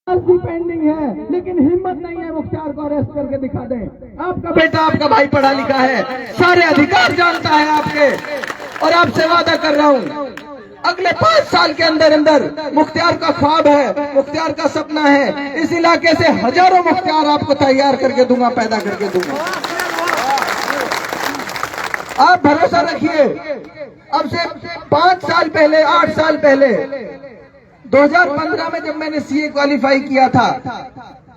आज भी पेंडिंग है, लेकिन हिम्मत नहीं है मुख्तार को अरेस्ट करके दिखा दें। आपका बेटा, आपका भाई पढ़ा लिखा है, सारे अधिकार जानता है आपके, और आपसे वादा कर रहा हूं अगले 5 साल के अंदर अंदर मुख्तार का ख्वाब है, मुख्तार का सपना है, इस इलाके से हजारों मुख्तार आपको तैयार करके दूंगा, पैदा करके दूंगा। आप भरोसा रखिए। अब से 5 साल पहले, 8 साल पहले 2015 में जब मैंने सीए क्वालिफाई किया था,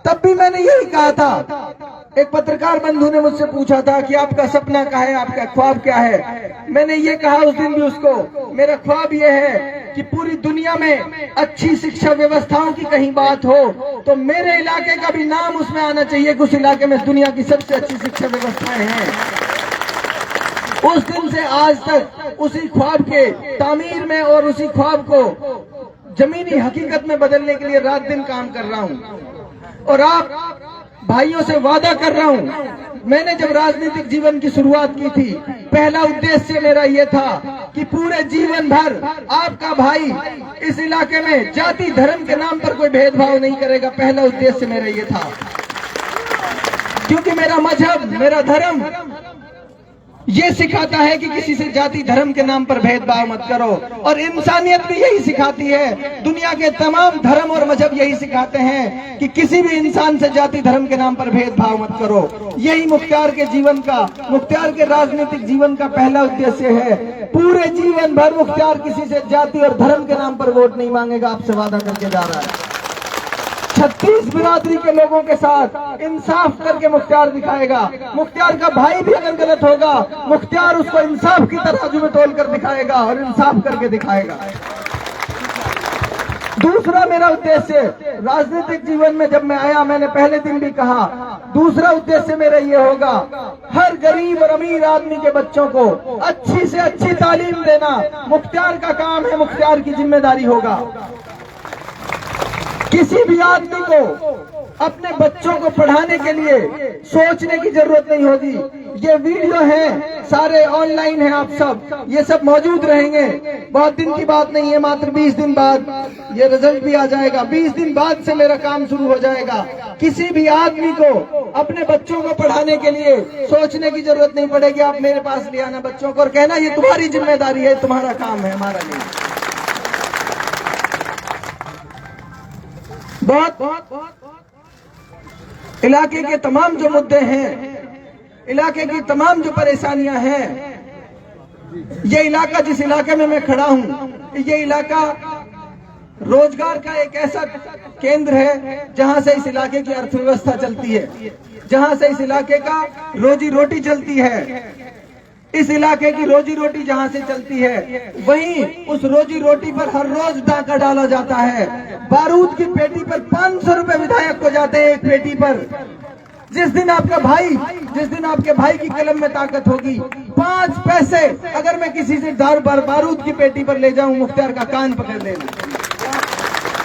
तब भी मैंने यही कहा था। एक पत्रकार बंधु ने मुझसे पूछा था कि आपका सपना क्या है, आपका ख्वाब क्या है। मैंने ये कहा उस दिन भी उसको, मेरा ख्वाब ये है कि पूरी दुनिया में अच्छी शिक्षा व्यवस्थाओं की कहीं बात हो तो मेरे इलाके का भी नाम उसमें आना चाहिए कि उस इलाके में दुनिया की सबसे अच्छी शिक्षा व्यवस्थाएं हैं। उस दिन से आज तक उसी ख्वाब के तामीर में और उसी ख्वाब को जमीनी हकीकत में बदलने के लिए रात दिन काम कर रहा हूं। और आप भाइयों से वादा कर रहा हूं, मैंने जब राजनीतिक जीवन की शुरुआत की थी, पहला उद्देश्य मेरा यह था कि पूरे जीवन भर आपका भाई इस इलाके में जाति धर्म के नाम पर कोई भेदभाव नहीं करेगा। पहला उद्देश्य मेरा यह था, क्योंकि मेरा मजहब, मेरा धर्म ये सिखाता है कि किसी से जाति धर्म के नाम पर भेदभाव मत करो, और इंसानियत भी यही सिखाती है। दुनिया के तमाम धर्म और मजहब यही सिखाते हैं कि किसी भी इंसान से जाति धर्म के नाम पर भेदभाव मत करो। यही मुख्तार के जीवन का, मुख्तार के राजनीतिक जीवन का पहला उद्देश्य है। पूरे जीवन भर मुख्तार किसी से जाति और धर्म के नाम पर वोट नहीं मांगेगा, आपसे वादा करके जा रहा है। 36 बिरादरी के लोगों के साथ इंसाफ करके मुख्तार दिखाएगा। मुख्तार का भाई भी अगर गलत होगा, मुख्तार उसको इंसाफ की तराजू में तोल कर दिखाएगा और इंसाफ करके दिखाएगा। दूसरा मेरा उद्देश्य राजनीतिक जीवन में जब मैं आया, मैंने पहले दिन भी कहा, दूसरा उद्देश्य मेरा ये होगा, हर गरीब और अमीर आदमी के बच्चों को अच्छी से अच्छी तालीम देना मुख्तार का काम है, मुख्तार की जिम्मेदारी होगा। किसी भी आदमी को अपने बच्चों को पढ़ाने के लिए सोचने की जरूरत नहीं होगी। ये वीडियो है, सारे ऑनलाइन है, आप सब ये सब मौजूद रहेंगे। बहुत दिन की बात नहीं है, मात्र 20 दिन बाद ये रिजल्ट भी आ जाएगा। 20 दिन बाद से मेरा काम शुरू हो जाएगा। किसी भी आदमी को अपने बच्चों को पढ़ाने के लिए सोचने की जरूरत नहीं पड़ेगी। आप मेरे पास ले आना बच्चों को और कहना ये तुम्हारी जिम्मेदारी है, तुम्हारा काम है, हमारा नहीं। बहुत इलाके के तमाम जो मुद्दे हैं, इलाके की तमाम जो परेशानियां हैं, ये इलाका जिस इलाके में मैं खड़ा हूं, ये इलाका रोजगार का एक ऐसा केंद्र है जहां से इस इलाके की अर्थव्यवस्था चलती है, जहां से इस इलाके का रोजी रोटी चलती है। इस इलाके की रोजी रोटी जहां से चलती है, वहीं उस रोजी रोटी पर हर रोज डाका डाला जाता है। बारूद की पेटी पर 500 रुपए विधायक को जाते हैं, एक पेटी पर। जिस दिन आपके भाई की कलम में ताकत होगी, 5 पैसे अगर मैं किसी से बारूद की पेटी पर ले जाऊं, मुख्तार का कान पकड़ लेना।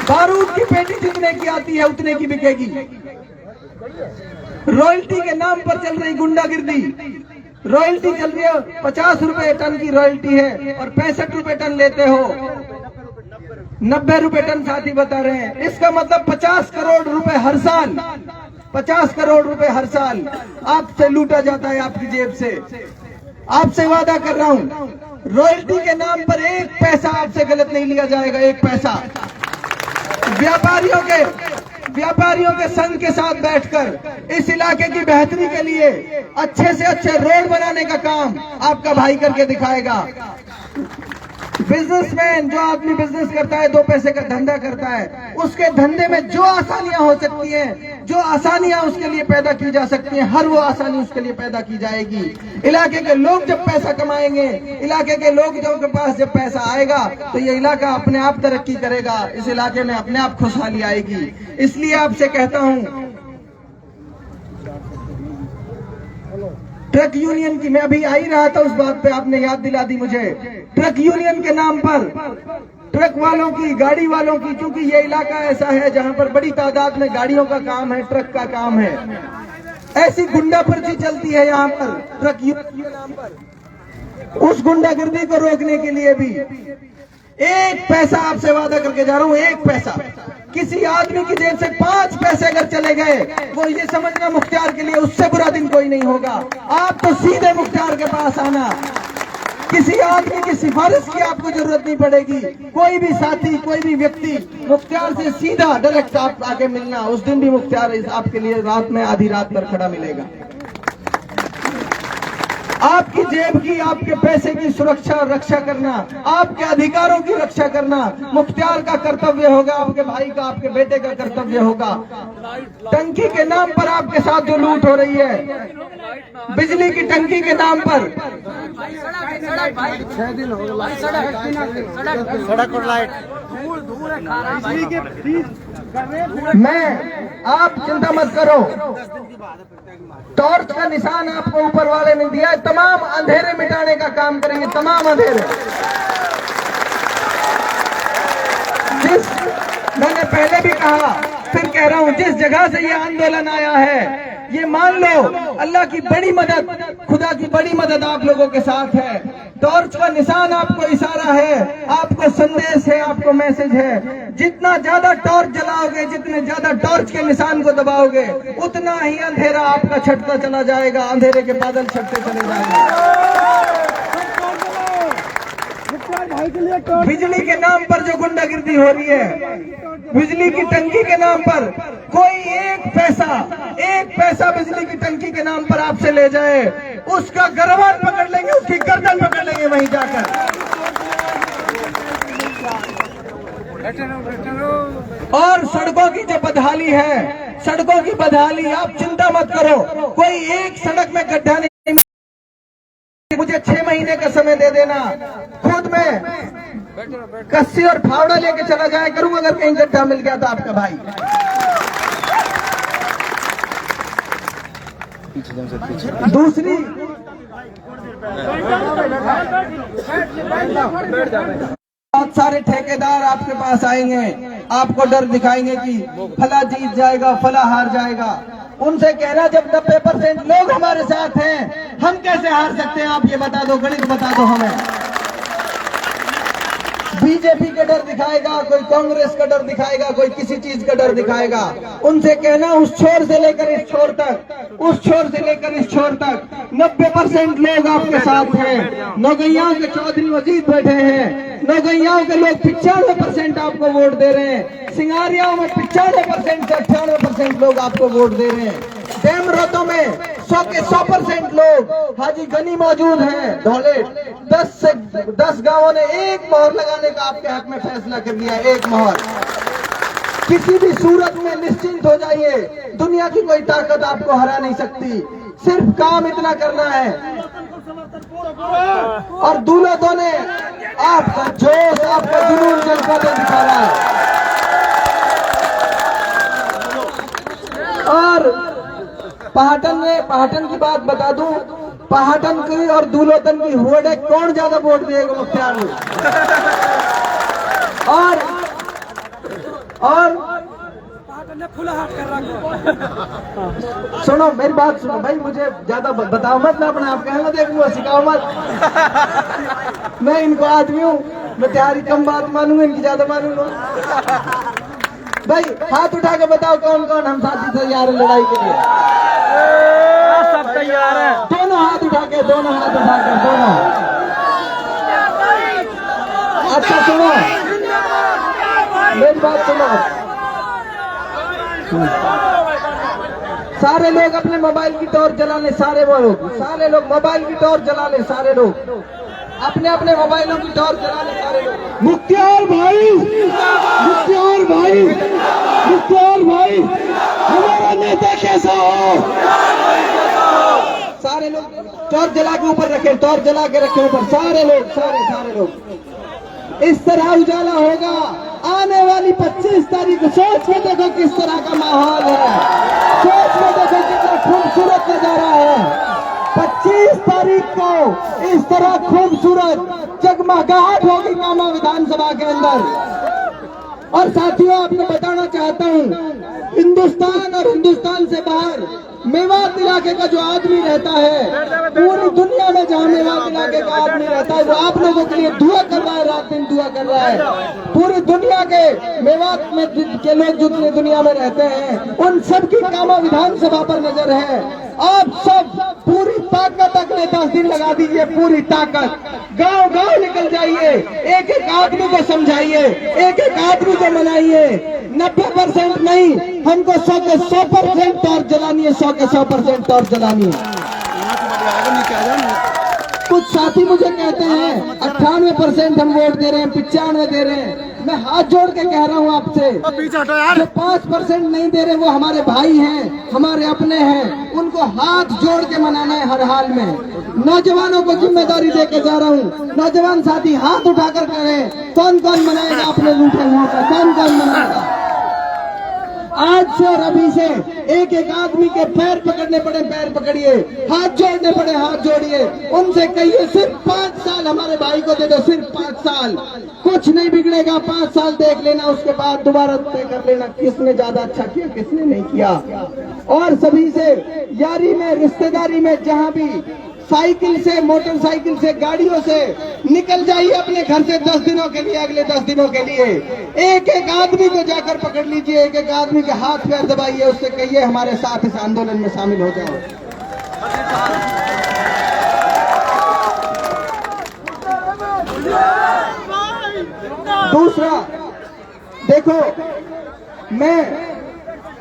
बारूद की पेटी जितने की आती है उतने की बिकेगी। रॉयल्टी के नाम पर चल रही गुंडागिर्दी, रॉयल्टी चल रही है, 50 रुपए टन की रॉयल्टी है और 65 रुपए टन लेते हो। 90 रुपए टन साथी बता रहे हैं। इसका मतलब 50 करोड़ रुपए हर साल, 50 करोड़ रुपए हर साल आपसे लूटा जाता है, आपकी जेब से। आपसे वादा कर रहा हूं, रॉयल्टी के नाम पर 1 पैसा आपसे गलत नहीं लिया जाएगा, 1 पैसा। व्यापारियों के संघ के साथ बैठकर इस इलाके की बेहतरी के लिए अच्छे से अच्छे रोड बनाने का काम आपका भाई करके दिखाएगा। बिजनेसमैन, जो आदमी बिजनेस करता है, 2 पैसे का धंधा करता है, उसके धंधे में जो आसानियां हो सकती हैं, जो आसानियां उसके लिए पैदा की जा सकती हैं, हर वो आसानी उसके लिए पैदा की जाएगी। इलाके के लोग जब पैसा कमाएंगे, इलाके के लोगों के पास जब पैसा आएगा, तो ये इलाका अपने आप तरक्की करेगा, इस इलाके में अपने आप खुशहाली आएगी। इसलिए आपसे कहता हूं, ट्रक यूनियन की, मैं अभी आ ही रहा था उस बात पे, आपने याद दिला दी मुझे। ट्रक यूनियन के नाम पर ट्रक वालों की, गाड़ी वालों की, क्योंकि ये इलाका ऐसा है जहां पर बड़ी तादाद में गाड़ियों का काम है, ट्रक का काम है, ऐसी गुंडा पर्ची चलती है यहाँ पर ट्रक यूनियन के नाम पर। उस गुंडागिर्दी को रोकने के लिए भी 1 पैसा आपसे वादा करके जा रहा हूं, 1 पैसा किसी आदमी की जेब से 5 पैसे अगर चले गए, वो ये समझना मुख्तियार के लिए उससे बुरा दिन कोई नहीं होगा। आप तो सीधे मुख्तियार के पास आना, किसी आदमी की सिफारिश की आपको जरूरत नहीं पड़ेगी। कोई भी साथी, कोई भी व्यक्ति मुख्तियार से सीधा डायरेक्ट आप आके मिलना, उस दिन भी मुख्तियार आपके लिए रात में आधी रात पर खड़ा मिलेगा। आपकी जेब की, आपके पैसे की सुरक्षा और रक्षा करना, आपके अधिकारों की रक्षा करना मुख्तियार का कर्तव्य होगा, आपके भाई का, आपके बेटे का कर्तव्य होगा। टंकी के नाम पर आपके साथ जो लूट हो रही है, बिजली की टंकी के नाम पर, सड़क और लाइट, मैं आप चिंता मत करो, टॉर्च का निशान आपको ऊपर वाले ने दिया है, तमाम अंधेरे मिटाने का काम करेंगे, तमाम अंधेरे। मैंने पहले भी कहा, फिर कह रहा हूं, जिस जगह से ये आंदोलन आया है, ये मान लो अल्लाह की बड़ी मदद, खुदा की बड़ी मदद आप लोगों के साथ है। टॉर्च का निशान आपको इशारा है, आपको संदेश है, आपको मैसेज है। जितना ज्यादा टॉर्च जलाओगे, जितने ज्यादा टॉर्च के निशान को दबाओगे, उतना ही अंधेरा आपका छटता चला जाएगा, अंधेरे के बादल छटते चले जाएंगे। बिजली के नाम पर जो गुंडागिर्दी हो रही है, बिजली की टंकी के नाम पर कोई एक पैसा बिजली की टंकी के नाम पर आपसे ले जाए, उसका गर्वान पकड़ लेंगे, उसकी गर्दन पकड़ लेंगे वहीं जाकर। और सड़कों की जो बदहाली है, सड़कों की बदहाली, आप चिंता मत करो, कोई एक सड़क में गड्ढा नहीं, मुझे 6 महीने का समय दे देना, खुद में कस्सी और फावड़ा लेके चला जाया करूंगा अगर कहीं गड्ढा मिल गया तो आपका भाई। दूसरी, बहुत सारे ठेकेदार आपके पास आएंगे, आपको डर दिखाएंगे कि फला जीत जाएगा, फला हार जाएगा। उनसे कहना, जब 90% लोग हमारे साथ हैं, हम कैसे हार सकते हैं? आप ये बता दो, गणित बता दो हमें। बीजेपी का डर दिखाएगा, कोई कांग्रेस का डर दिखाएगा, कोई किसी चीज का डर दिखाएगा। उनसे कहना, उस छोर से लेकर इस छोर तक, उस छोर से लेकर इस छोर तक 90% लोग आपके साथ हैं। नौगैयाओं के चौधरी वजीद बैठे हैं, नौगैयाओं के लोग 95% आपको वोट दे रहे हैं, सिंगारियाओं में 95% से 98% लोग आपको वोट दे रहे हैं। डेमरोतों में 100 के 100% लोग, हाजी गनी मौजूद हैं, धौले 10 गांवों ने एक मोहर लगाने का आपके हक में फैसला कर दिया, एक मोहर। किसी भी सूरत में निश्चिंत हो जाइए, दुनिया की कोई ताकत आपको हरा नहीं सकती, सिर्फ काम इतना करना है। और दूल्हों ने आपका जोश, आपका जुनून जनता ने दिखा रहा है। और पहाटन की बात बता दूं, पहाटन की और दूलोतन की होड़े कौन ज्यादा वोट देगा मुख्तियार में? और खुला हाथ कर रहा। सुनो मेरी बात सुनो भाई, मुझे ज्यादा बताओ मत, मैं अपने आप कहना देखूंगा, सिखाओ मत। मैं इनको आदमी हूँ, मैं तुम्हारी कम बात मानूंगा, इनकी ज्यादा मानूंगा। भाई हाथ उठा के बताओ कौन कौन हम साथी तैयार है लड़ाई के लिए? सब तैयार है। दोनों हाथ उठा के, दोनों हाथ उठा के, दोनों। अच्छा सुनो मेरी बात सुनो, सारे लोग अपने मोबाइल की टॉर्च जला ले, सारे लोग मोबाइल की टॉर्च जला ले, सारे लोग अपने अपने मोबाइलों की टॉर्च जला ले, सारे लोग। मुख्तियार भाई, मुख्तियार भाई, मुख्तियार भाई, हमारा नेता कैसा हो? सारे लोग टॉर्च जला के ऊपर रखे, टॉर्च जला के रखे ऊपर, सारे लोग, सारे लोग। इस तरह उजाला होगा आने वाली 25 तारीख को। सोच में देखो किस तरह का माहौल है, सोच में देखो कितना खूबसूरत नजारा है। 25 तारीख को इस तरह खूबसूरत जगमगाहट होगी कामा विधानसभा के अंदर। और साथियों आपको बताना चाहता हूँ, हिंदुस्तान और हिंदुस्तान से बाहर मेवात इलाके का जो आदमी रहता है, पूरी दुनिया में जहाँ मेवात इलाके का आदमी रहता है, वो आप लोगों के लिए दुआ कर रहा है, रात दिन दुआ कर रहा है। पूरी दुनिया के मेवात में के लोग जितने दुनिया में रहते हैं, उन सबकी कामा विधानसभा पर नजर है। आप सब पूरी ताकत अगले 10 दिन लगा दीजिए, पूरी ताकत गांव गांव निकल जाइए, एक एक आदमी को समझाइए, एक एक आदमी को मनाइए। 90% नहीं, हमको 100 के 100% टॉर्च जलानी है, 100 के 100% टॉर्च जलानी है। कुछ साथी मुझे कहते हैं 98% हम वोट दे रहे हैं, 95 दे रहे हैं। मैं हाथ जोड़ के कह रहा हूँ आपसे, जो 5% नहीं दे रहे वो हमारे भाई हैं, हमारे अपने हैं, उनको हाथ जोड़ के मनाना है हर हाल में। नौजवानों को जिम्मेदारी दे के जा रहा हूँ, नौजवान साथी हाथ उठाकर करें, कौन कौन मनाएगा अपने लूटे हुओं का, कौन कौन मनाएगा। आज से और अभी से एक एक आदमी के पैर पकड़ने पड़े, पैर पकड़िए, हाथ जोड़ने पड़े, हाथ जोड़िए। उनसे कहिए सिर्फ 5 साल हमारे भाई को दे दो, सिर्फ 5 साल, कुछ नहीं बिगड़ेगा। 5 साल देख लेना, उसके बाद दोबारा तय कर लेना किसने ज्यादा अच्छा किया, किसने नहीं किया। और सभी से यारी में, रिश्तेदारी में, जहाँ भी साइकिल से, मोटरसाइकिल से, गाड़ियों से निकल जाइए अपने घर से 10 दिनों के लिए, अगले 10 दिनों के लिए। एक एक आदमी को जाकर पकड़ लीजिए, एक एक आदमी के हाथ पैर दबाइए, उससे कहिए हमारे साथ इस आंदोलन में शामिल हो जाओ। दूसरा, देखो, मैं,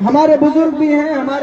हमारे बुजुर्ग भी हैं, हमारे